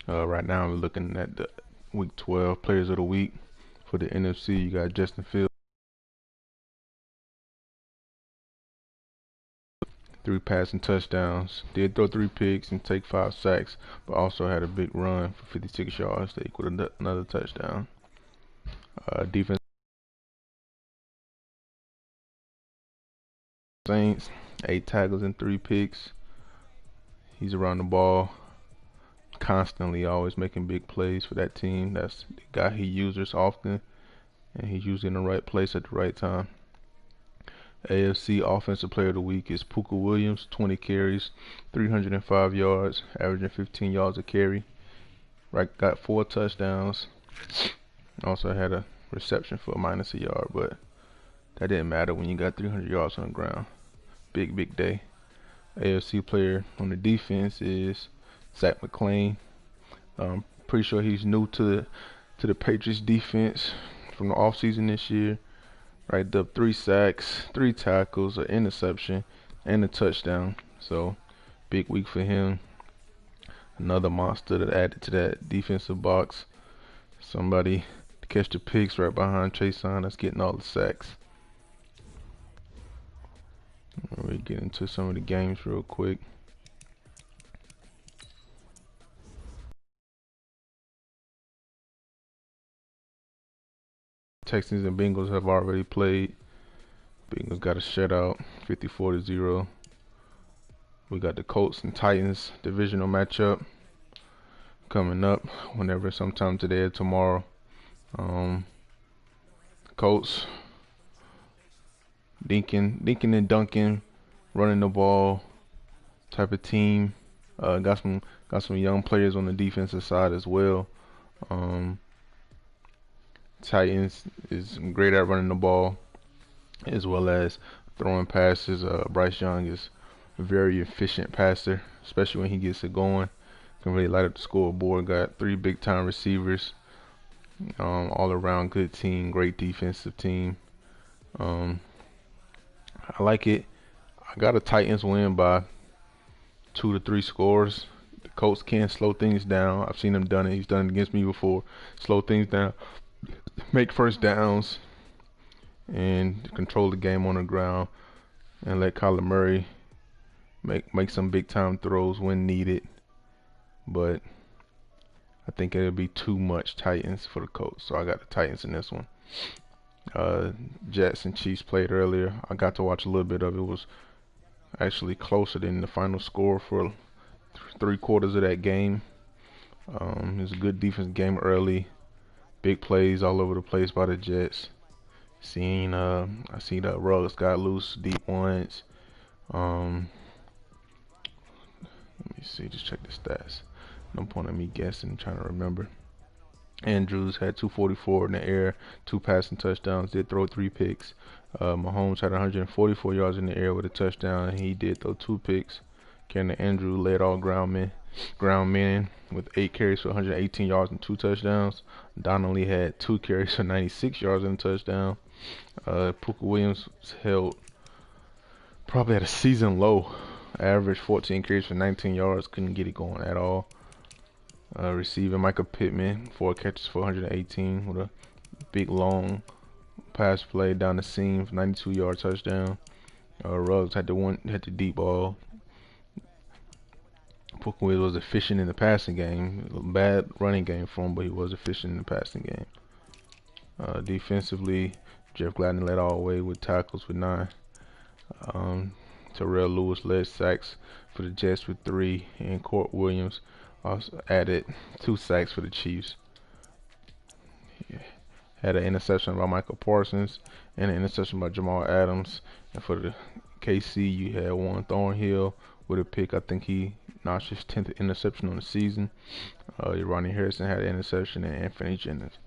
Right now, we're looking at the Week 12 Players of the Week. For the NFC, you got Justin Fields, 3 passing touchdowns. Did throw 3 picks and take 5 sacks, but also had a big run for 56 yards that equaled another touchdown. Defense Saints, 8 tackles and 3 picks. He's around the ball constantly, always making big plays for that team. That's the guy he uses often, and he's usually in the right place at the right time. AFC Offensive Player of the Week is Pooka Williams, 20 carries, 305 yards, averaging 15 yards a carry. Right, got 4 touchdowns. Also had a reception for minus a yard, but that didn't matter when you got 300 yards on the ground. Big day. AFC player on the defense is Zach McClain. Pretty sure he's new to the Patriots defense from the offseason this year. Right up 3 sacks, 3 tackles, an interception, and a touchdown. So big week for him. Another monster that added to that defensive box. Somebody to catch the picks right behind Chason that's getting all the sacks. We get into some of the games real quick. Texans and Bengals have already played. Bengals got a shutout, 54-0. We got the Colts and Titans divisional matchup coming up whenever, sometime today or tomorrow. Colts, dinking and dunking, running the ball type of team. Got some young players on the defensive side as well. Titans is great at running the ball as well as throwing passes. Bryce Young is a very efficient passer, especially when he gets it going. Can really light up the scoreboard. Got 3 big time receivers. All around good team, great defensive team. I like it. I got a Titans win by 2 to 3 scores. The Colts can slow things down. I've seen him done it. He's done it against me before. Slow things down, make first downs, and control the game on the ground, and let Kyler Murray make some big time throws when needed. But I think it'll be too much Titans for the Colts, so I got the Titans in this one. Jets and Chiefs played earlier. I got to watch a little bit of it. It was actually closer than the final score for 3/4 of that game. It was a good defense game early. Big plays all over the place by the Jets. I seen the Ruggs got loose deep ones. Let me see, just check the stats. No point in me guessing, trying to remember. Andrews had 244 in the air, 2 passing touchdowns, did throw 3 picks. Mahomes had 144 yards in the air with a touchdown, and he did throw 2 picks. Keanu Andrew led all ground men with 8 carries for 118 yards and 2 touchdowns. Donnelly had 2 carries for 96 yards and a touchdown. Pooka Williams held probably at a season low, average 14 carries for 19 yards, couldn't get it going at all. Receiving Michael Pittman, 4 catches for 118 with a big long pass play down the seam for 92-yard touchdown. Ruggs had the deep ball. Pooka Williams was efficient in the passing game. Bad running game for him, but he was efficient in the passing game. Defensively, Jeff Gladney led all the way with tackles with 9. Terrell Lewis led sacks for the Jets with 3, and Court Williams also added 2 sacks for the Chiefs. Had an interception by Michael Parsons and an interception by Jamal Adams. And for the KC, you had Warren Thornhill with a pick. I think he notched his 10th interception on the season. Ronnie Harrison had an interception, and Anthony Jennings.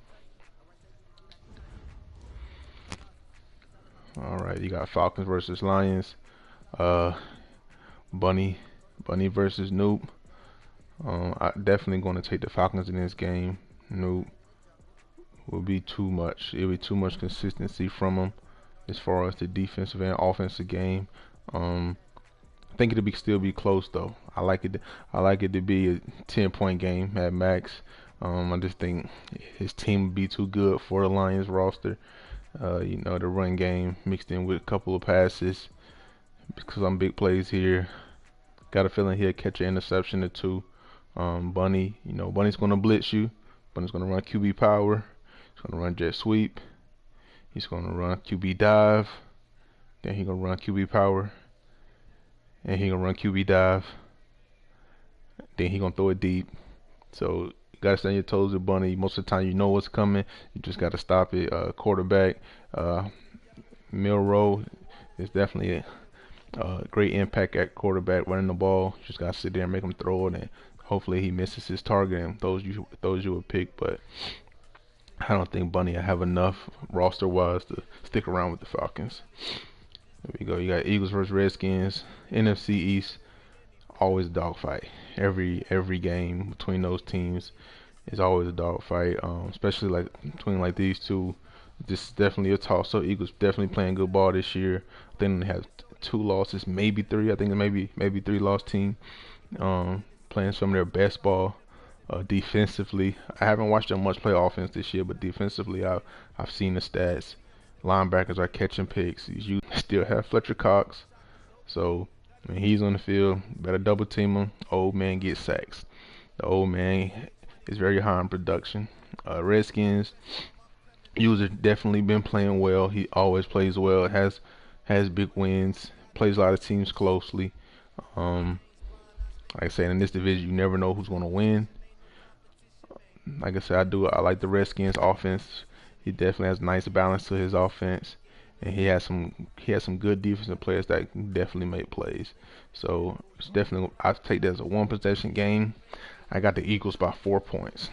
All right, you got Falcons versus Lions. Bunny versus Noob. I definitely going to take the Falcons in this game. Noob will be too much. It'll be too much consistency from them as far as the defensive and offensive game. I think it'll be still be close though. I like it to be a 10-point game at max. I just think his team would be too good for the Lions roster. You know, the run game mixed in with a couple of passes because I'm big plays here. Got a feeling he'll catch an interception or two. Bunny, you know, Bunny's gonna blitz you. Bunny's gonna run QB power. He's gonna run jet sweep. He's gonna run QB dive. Then he's gonna run QB power. And he's gonna run QB dive. Then he's gonna throw it deep. So you gotta stay on your toes with Bunny. Most of the time you know what's coming. You just gotta stop it. Quarterback, Milroe is definitely a great impact at quarterback running the ball. You just gotta sit there and make him throw it, and hopefully he misses his target and those you would pick. But I don't think Bunny will have enough roster wise to stick around with the Falcons. There we go. You got Eagles versus Redskins. NFC East, always a dogfight. Every game between those teams is always a dogfight. Especially like between like these two. This is definitely a toss. So Eagles definitely playing good ball this year. I think they have 2 losses, maybe 3. I think it maybe 3 loss team. Playing some of their best ball. Defensively, I haven't watched them much play offense this year, but defensively, I've seen the stats. Linebackers are catching picks. You still have Fletcher Cox, so when he's on the field, better double team him. Old man gets sacks. The old man is very high in production. Redskins user definitely been playing well. He always plays well. Has big wins. Plays a lot of teams closely. Like I said, in this division, you never know who's going to win. Like I said, I like the Redskins offense. He definitely has a nice balance to his offense, and he has some good defensive players that can definitely make plays. So it's definitely, I take that as a 1 possession game. I got the Eagles by 4 points.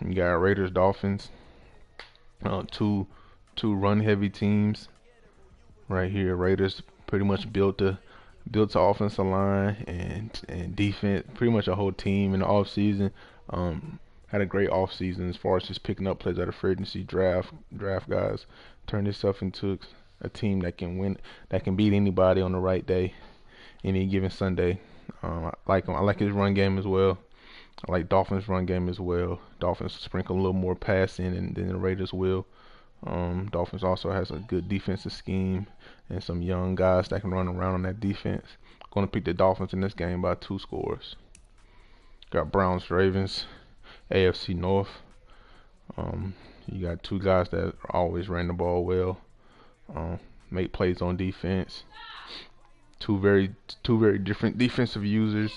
You got Raiders, Dolphins, two run heavy teams right here. Raiders pretty much built the offensive line and defense, pretty much a whole team in the off season. Had a great off season as far as just picking up players out of free agency, draft guys, turn this into a team that can win, that can beat anybody on the right day, any given Sunday. I like him. I like his run game as well. I like Dolphins' run game as well. Dolphins sprinkle a little more passing than the Raiders will. Dolphins also has a good defensive scheme and some young guys that can run around on that defense. Going to pick the Dolphins in this game by 2 scores. Got Browns, Ravens, AFC North. You got 2 guys that always ran the ball well, make plays on defense. Two very different defensive users.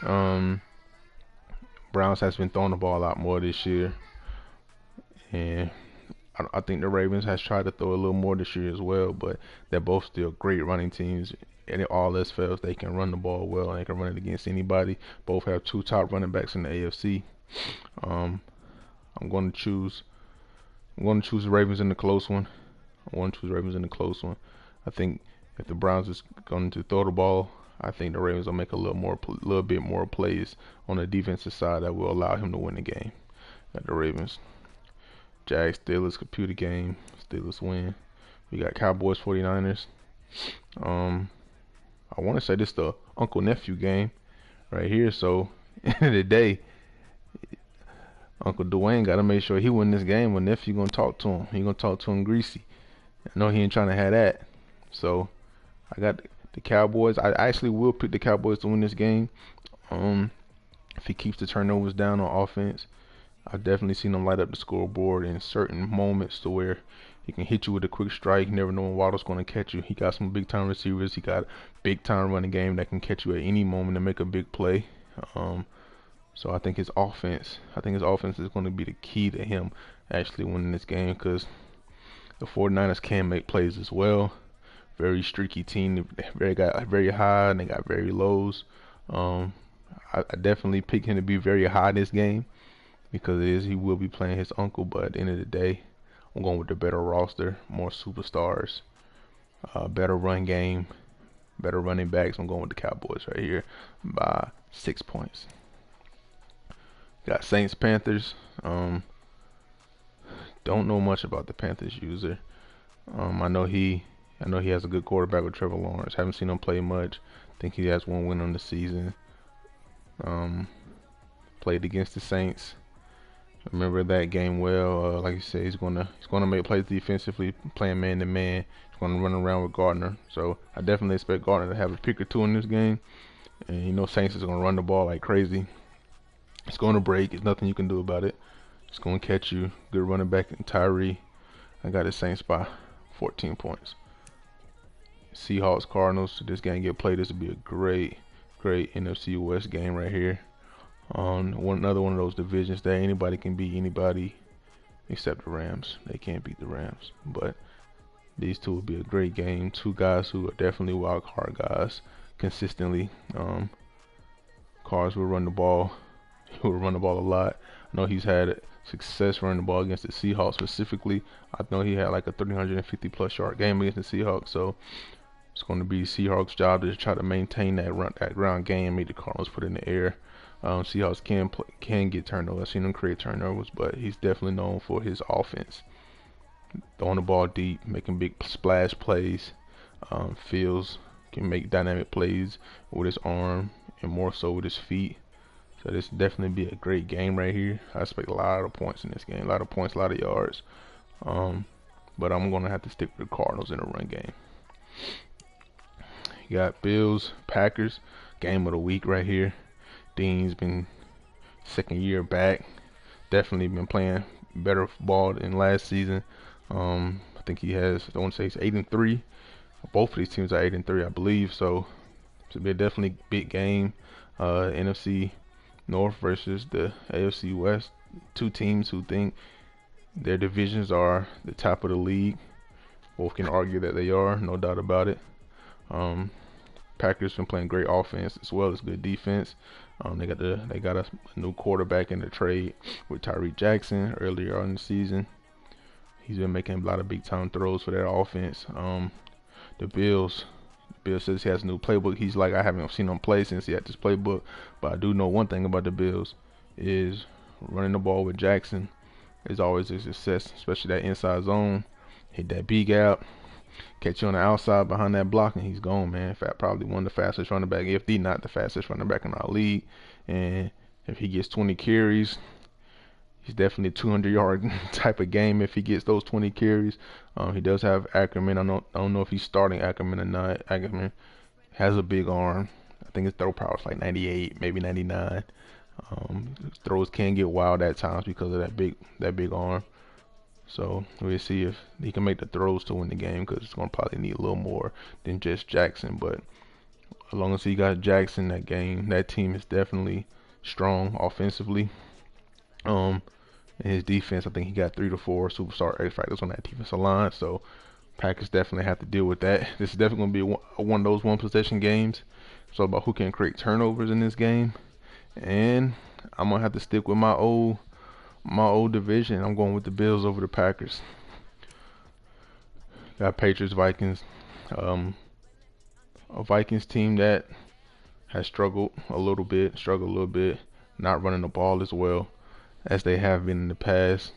Browns has been throwing the ball a lot more this year, and I think the Ravens has tried to throw a little more this year as well. But they're both still great running teams. And if all else fails, they can run the ball well and they can run it against anybody. Both have 2 top running backs in the AFC. I'm going to choose the Ravens in the close one. I think if the Browns is going to throw the ball, I think the Ravens will make a little bit more plays on the defensive side that will allow him to win the game. Got the Ravens. Jags, Steelers, computer game. Steelers win. We got Cowboys, 49ers. I want to say this is the uncle nephew game right here. So end of the day, Uncle Dwayne got to make sure he win this game. When nephew gonna talk to him, he gonna talk to him greasy. I know he ain't trying to have that. So I got the Cowboys. I actually will pick the Cowboys to win this game. If he keeps the turnovers down on offense, I've definitely seen him light up the scoreboard in certain moments to where he can hit you with a quick strike. You never know when Waddle's going to catch you. He got some big time receivers. He got a big time running game that can catch you at any moment and make a big play. So I think his offense is going to be the key to him actually winning this game, because the 49ers can make plays as well. Very streaky team. They got very high and they got very lows. I definitely pick him to be very high this game because he will be playing his uncle. But at the end of the day, I'm going with the better roster, more superstars, better run game, better running backs. I'm going with the Cowboys right here by 6 points. Got Saints, Panthers. Don't know much about the Panthers user. I know he I know he has a good quarterback with Trevor Lawrence. Haven't seen him play much. Think he has one win on the season. Played against the Saints. Remember that game well. Like you said, he's gonna make plays defensively, playing man to man. He's gonna run around with Gardner. So I definitely expect Gardner to have a pick or two in this game. And you know Saints is gonna run the ball like crazy. It's gonna break. There's nothing you can do about it. It's gonna catch you. Good running back in Tyree. I got the Saints by 14 points. Seahawks Cardinals. This game get played. This would be a great NFC West game right here. Another one of those divisions that anybody can beat anybody except the Rams. They can't beat the Rams, but these two would be a great game. Two guys who are definitely wild card guys consistently. Cards will run the ball. He will run the ball a lot. I know he's had success running the ball against the Seahawks specifically. I know he had like a 350 plus yard game against the Seahawks, so it's going to be Seahawks' job to try to maintain that ground game, make the Cardinals put in the air. Seahawks can get turnovers. I've seen him create turnovers, but he's definitely known for his offense, throwing the ball deep, making big splash plays. Fields can make dynamic plays with his arm and more so with his feet. So this definitely be a great game right here. I expect a lot of points in this game, a lot of points, a lot of yards. But I'm gonna have to stick with the Cardinals in the run game. You got Bills, Packers, game of the week right here. Dean's been second year back. Definitely been playing better ball than last season. I think he has, I want to say he's 8-3. Both of these teams are 8-3, I believe. So it's be a definitely big game. NFC North versus the AFC West. Two teams who think their divisions are the top of the league. Both can argue that they are, no doubt about it. Packers been playing great offense as well as good defense. They got a new quarterback in the trade with Tyree Jackson earlier on in the season. He's been making a lot of big time throws for their offense. The Bills says he has a new playbook. He's like, I haven't seen him play since he had this playbook, but I do know one thing about the Bills is running the ball with Jackson is always a success, especially that inside zone. Hit that B gap, catch you on the outside behind that block, and he's gone, man. In fact, probably one of the fastest running back, if not the fastest running back in our league. And if he gets 20 carries, he's definitely a 200-yard type of game if he gets those 20 carries. He does have Ackerman. I don't know if he's starting Ackerman or not. Ackerman has a big arm. I think his throw power is like 98, maybe 99. Throws can get wild at times because of that big arm. So we'll see if he can make the throws to win the game, because it's gonna probably need a little more than just Jackson. But as long as he got Jackson, that team is definitely strong offensively. And his defense, I think he got 3 to 4 superstar X factors on that defensive line. So Packers definitely have to deal with that. This is definitely gonna be one of those one possession games. It's all about who can create turnovers in this game. And I'm gonna have to stick with my old division. I'm going with the Bills over the Packers. Got Patriots, Vikings. A Vikings team that has struggled a little bit, not running the ball as well as they have been in the past.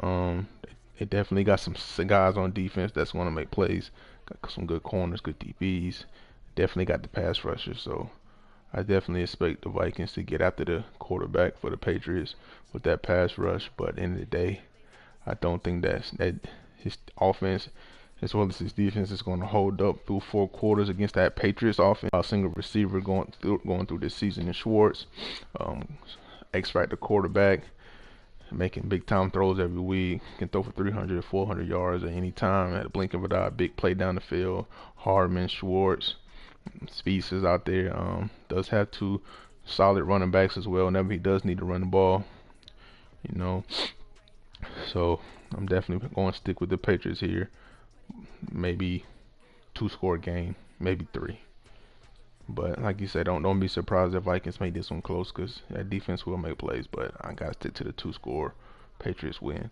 They definitely got some guys on defense that's going to make plays. Got some good corners, good DBs. Definitely got the pass rushers. So I definitely expect the Vikings to get after the quarterback for the Patriots with that pass rush. But at the end of the day, I don't think that his offense as well as his defense is going to hold up through 4 quarters against that Patriots offense. A single receiver going through this season in Schwartz. X-Factor quarterback, making big time throws every week. Can throw for 300, 400 yards at any time at a blink of an eye. Big play down the field. Hardman, Schwartz, Speeds is out there. Does have 2 solid running backs as well. Whenever he does need to run the ball, So I'm definitely going to stick with the Patriots here. Maybe 2-score game, maybe 3. But like you said, don't be surprised if Vikings make this one close, because that defense will make plays. But I got to stick to the 2-score. Patriots win.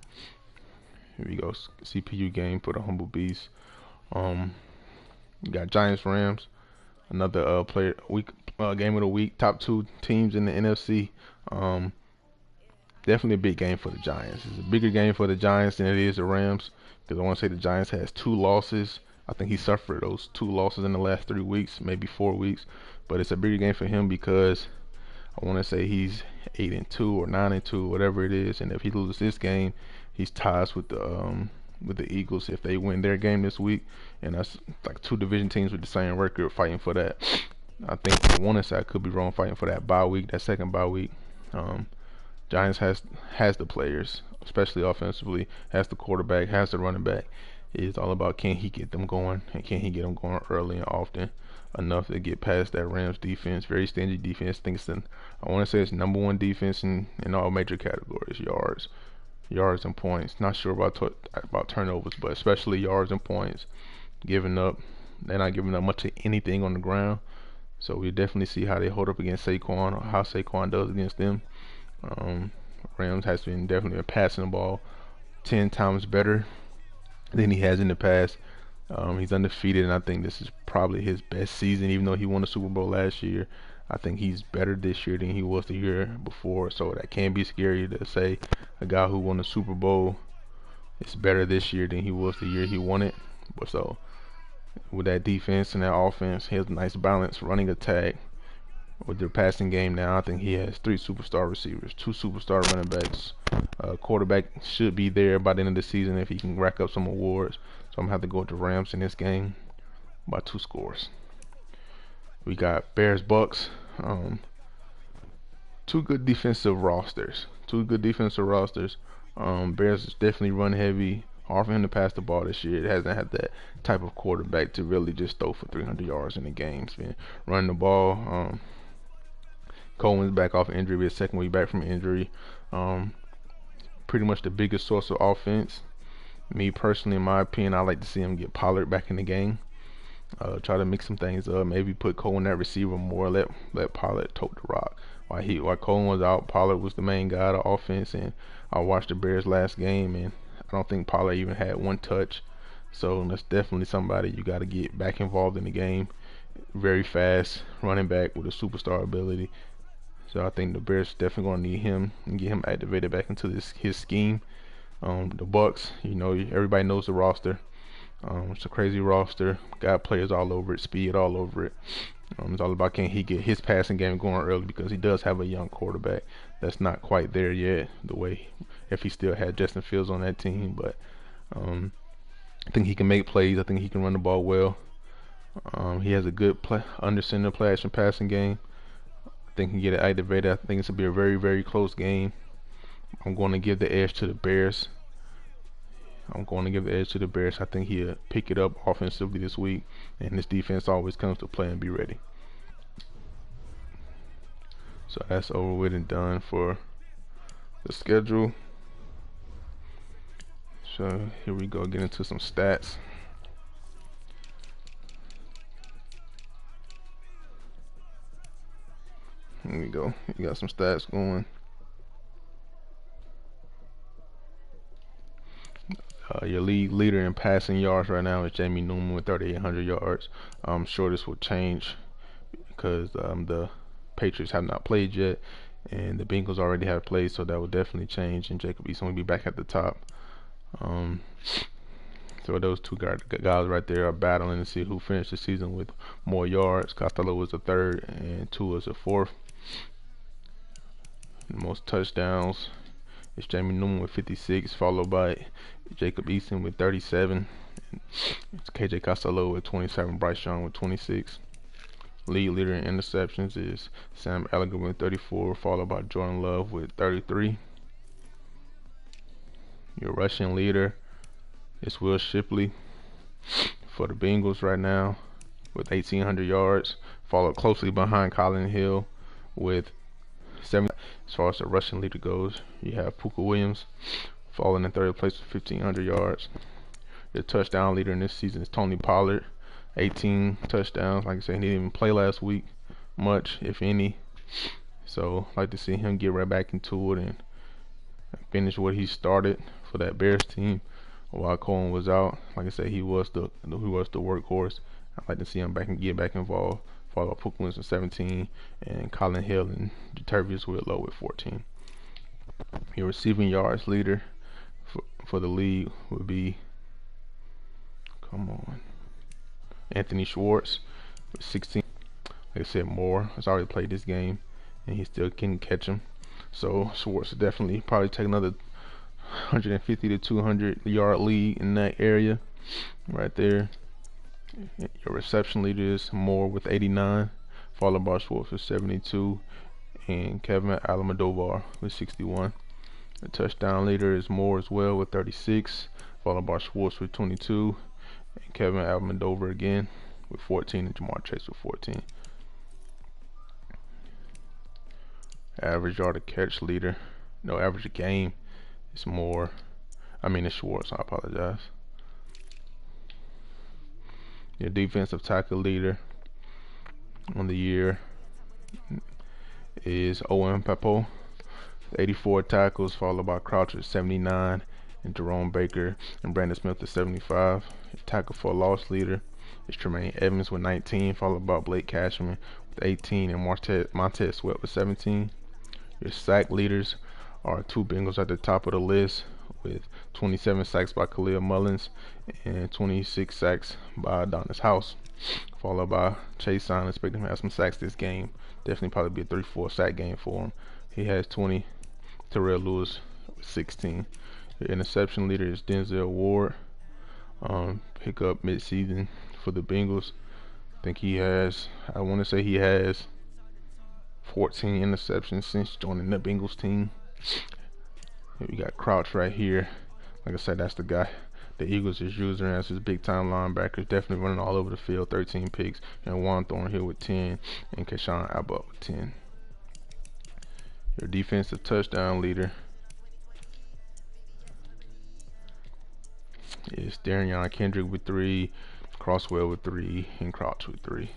Here we go. CPU game for the Humble Beast. You got Giants, Rams. Another game of the week. Top 2 teams in the NFC. Definitely a big game for the Giants. It's a bigger game for the Giants than it is the Rams, because I want to say the Giants has 2 losses I think he suffered those 2 losses in the last 3 weeks, maybe 4 weeks. But it's a bigger game for him because I want to say he's 8-2 or 9-2, whatever it is. And if he loses this game, he's ties with the Eagles if they win their game this week. And that's like 2 division teams with the same record fighting for that. I think I want to say, I could be wrong, fighting for that bye week, that second bye week. Giants has the players, especially offensively, has the quarterback, has the running back. It's all about, can he get them going, and can he get them going early and often enough to get past that Rams defense. Very stingy defense. I think I want to say it's #1 defense in all major categories: yards and points. Not sure about turnovers, but especially yards and points. Giving up, they're not giving up much of anything on the ground. So we definitely see how they hold up against Saquon, or how Saquon does against them. Rams has been definitely passing the ball 10 times better than he has in the past. He's undefeated, and I think this is probably his best season, even though he won the Super Bowl last year. I think he's better this year than he was the year before, so that can be scary to say a guy who won the Super Bowl is better this year than he was the year he won it. But so with that defense and that offense, he has a nice balance, running attack. With their passing game now, I think he has 3 superstar receivers, 2 superstar running backs. Quarterback should be there by the end of the season if he can rack up some awards. So I'm going to have to go with the Rams in this game by 2 scores. We got Bears Bucks. 2 good defensive rosters. Bears is definitely run heavy. Hard for him to pass the ball this year. It hasn't had that type of quarterback to really just throw for 300 yards in the game. It's been running the ball. Coleman's back off injury, his second week back from injury. Pretty much the biggest source of offense. Me personally, in my opinion, I like to see him get Pollard back in the game. Try to mix some things up. Maybe put Cole in that receiver more. Let Pollard tote the rock. While Coleman was out, Pollard was the main guy of the offense. And I watched the Bears last game, and I don't think Pollard even had 1 touch. So that's definitely somebody you got to get back involved in the game. Very fast running back with a superstar ability. So I think the Bears definitely going to need him and get him activated back into his scheme. The Bucks, everybody knows the roster. It's a crazy roster. Got players all over it, speed all over it. It's all about, can he get his passing game going early, because he does have a young quarterback that's not quite there yet, the way if he still had Justin Fields on that team. But I think he can make plays. I think he can run the ball well. He has a good under center play action passing game. I think he can get it activated. I think it's going to be a very, very close game. I'm going to give the edge to the Bears. I think he'll pick it up offensively this week, and his defense always comes to play and be ready. So that's over with and done for the schedule. So here we go, get into some stats. Here we go. You got some stats going. Your league leader in passing yards right now is Jamie Newman with 3,800 yards. I'm sure this will change because the Patriots have not played yet, and the Bengals already have played, so that will definitely change. And Jacob Eason will be back at the top. So those 2 guys right there are battling to see who finished the season with more yards. Costello was the 3rd, and Tua was the 4th. The most touchdowns is Jamie Newman with 56, followed by Jacob Eason with 37. It's KJ Costello with 27, Bryce Young with 26. League leader in interceptions is Sam Ehlinger with 34, followed by Jordan Love with 33. Your rushing leader is Will Shipley for the Bengals right now with 1,800 yards, followed closely behind Colin Hill with 7. As far as the rushing leader goes, you have Pooka Williams falling in 3rd place with 1,500 yards. Your touchdown leader in this season is Tony Pollard, 18 touchdowns. Like I said, he didn't even play last week much, if any. So I'd like to see him get right back into it and finish what he started for that Bears team while Cohen was out. Like I said, he was the workhorse. I'd like to see him get baback involved. Followed by Pooka Williams with 17, and Colin Hill and Detervius Whitlow with 14. Your receiving yards leader for the league would be, come on, Anthony Schwartz with 16. Like I said, Moore has already played this game, and he still can catch him. So Schwartz will definitely probably take another 150 to 200 yard lead in that area right there. Your reception leader is Moore with 89, followed by Schwartz with 72, and Kevin Almodovar with 61. The touchdown leader is Moore as well with 36, followed by Schwartz with 22, and Kevin Almodovar again with 14, and Jamar Chase with 14. Average yard to catch leader, no, average game is Moore. It's Schwartz, I apologize. Your defensive tackle leader on the year is Owen Pappoe, 84 tackles, followed by Crouch with 79, and Jerome Baker and Brandon Smith with 75. Your tackle for loss leader is Tremaine Evans with 19, followed by Blake Cashman with 18, and Montez Sweat with 17. Your sack leaders are two Bengals at the top of the list with 27 sacks by Khalil Mullins and 26 sacks by Adonis House, followed by Chase Simon. Expect him to have some sacks this game. Definitely probably be a 3-4 sack game for him. He has 20. Terrell Lewis with 16. Your interception leader is Denzel Ward. Pick up mid-season for the Bengals. I want to say he has 14 interceptions since joining the Bengals team. We got Crouch right here. Like I said, that's the guy the Eagles is using as his big time linebacker. Definitely running all over the field. 13 picks, and Juan Thornhill with 10, and Keyshawn Abbott with 10. Your defensive touchdown leader is Darion Kendrick with 3, Crosswell with 3, and Crouch with 3.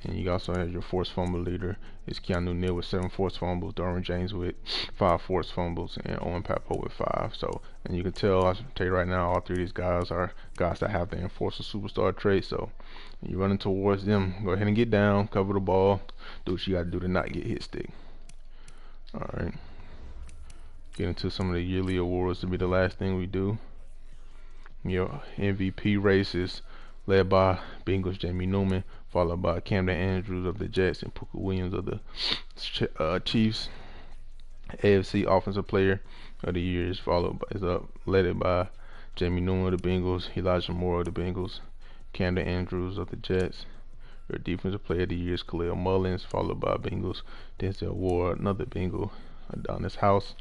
And you also have your forced fumble leader is Keanu Neal with 7 forced fumbles, Darwin James with 5 forced fumbles, and Owen Pappoe with 5. So, and you can tell, I'll tell you right now, all three of these guys are guys that have the enforcer superstar trait. So, when you're running towards them, go ahead and get down, cover the ball, do what you got to do to not get hit stick. Alright, get into some of the yearly awards to be the last thing we do. Your MVP race is led by Bengals Jamie Newman, followed by Camden Andrews of the Jets and Pooka Williams of the Chiefs. AFC Offensive Player of the Year is led by Jamie Newman of the Bengals, Elijah Moore of the Bengals, Camden Andrews of the Jets. Your Defensive Player of the Year is Khalil Mullins, followed by Bengals Denzel Ward, another Bengal, Adonis House.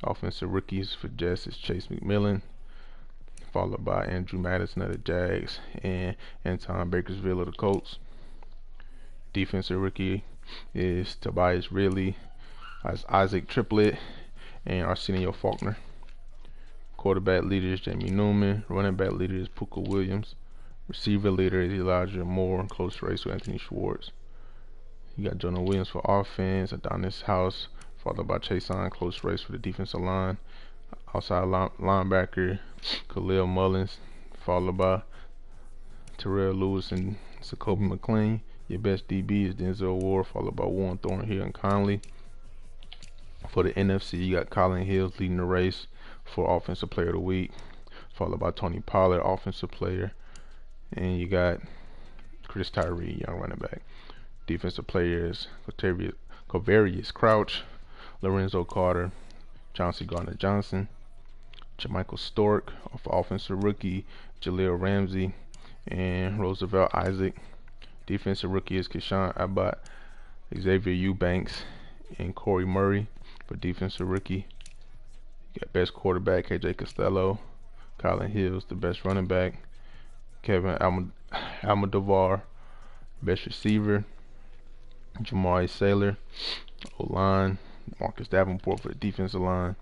Offensive Rookies for Jets is Chase McMillan, followed by Andrew Madison of the Jags and Anton Bakersville of the Colts. Defensive Rookie is Tobias Ridley, Isaac Triplett, and Arsenio Faulkner. Quarterback leader is Jamie Newman. Running back leader is Pooka Williams. Receiver leader is Elijah Moore, close race with Anthony Schwartz. You got Jonah Williams for offense, Adonis House, followed by Chase Simon, close race for the defensive line. Outside linebacker, Khalil Mullins, followed by Terrell Lewis and Jacoby McLean. Your best DB is Denzel Ward, followed by Juan Thornhill and Conley. For the NFC, you got Colin Hills leading the race for Offensive Player of the Week, followed by Tony Pollard, Offensive Player. And you got Chris Tyree, young running back. Defensive players, Quavarius Crouch, Lorenzo Carter, Chauncey Gardner-Johnson, Jermichael Stork, offensive rookie, Jaleel Ramsey, and Roosevelt Isaac. Defensive rookie is Keyshawn Abbott, Xavier Eubanks, and Corey Murray. For defensive rookie, you got best quarterback, KJ Costello, Colin Hills, the best running back, Kevin Almodovar, best receiver, Jamari Saylor, O-line, Marcus Davenport for the defensive line,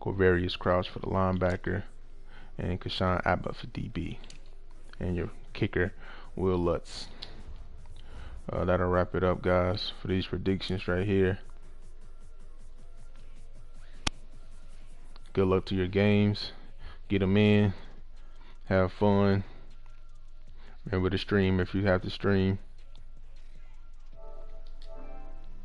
Quavarius Crouch for the linebacker, and Keyshawn Abbott for DB. And your kicker, Will Lutz. That'll wrap it up, guys, for these predictions right here. Good luck to your games. Get them in. Have fun. Remember to stream if you have to stream.